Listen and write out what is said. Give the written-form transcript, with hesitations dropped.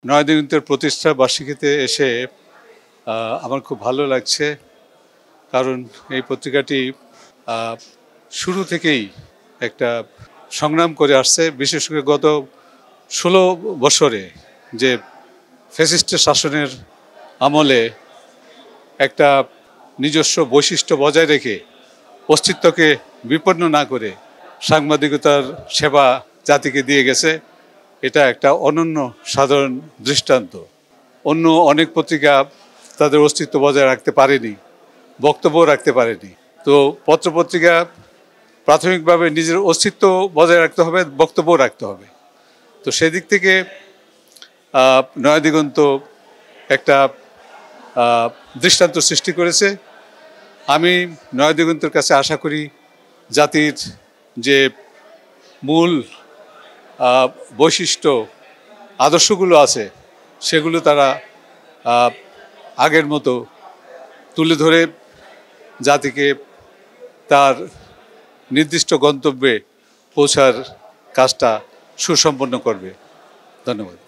নয়াদিগন্তের প্রতিষ্ঠা বার্ষিকীতে এসে আমার খুব ভালো লাগছে, কারণ এই পত্রিকাটি শুরু থেকেই একটা সংগ্রাম করে আসছে। বিশেষ করে গত 16 বছরে যে ফ্যাসিস্টের শাসনের আমলে একটা নিজস্ব বৈশিষ্ট্য বজায় রেখে অস্তিত্বকে বিপন্ন না করে সাংবাদিকতার সেবা জাতিকে দিয়ে গেছে। এটা একটা অনন্য সাধারণ দৃষ্টান্ত। অন্য অনেক পত্রিকা তাদের অস্তিত্ব বজায় রাখতে পারেনি, বক্তব্য রাখতে পারেনি। তো পত্রপত্রিকা প্রাথমিকভাবে নিজের অস্তিত্ব বজায় রাখতে হবে, বক্তব্য রাখতে হবে। তো সেদিক থেকে নয়াদিগন্ত একটা দৃষ্টান্ত সৃষ্টি করেছে। আমি নয়াদিগন্তের কাছে আশা করি জাতির যে মূল বৈশিষ্ট্য আদর্শগুলো আছে সেগুলো তারা আগের মতো তুলে ধরে জাতিকে তার নির্দিষ্ট গন্তব্যে পৌঁছার কাজটা সুসম্পন্ন করবে। ধন্যবাদ।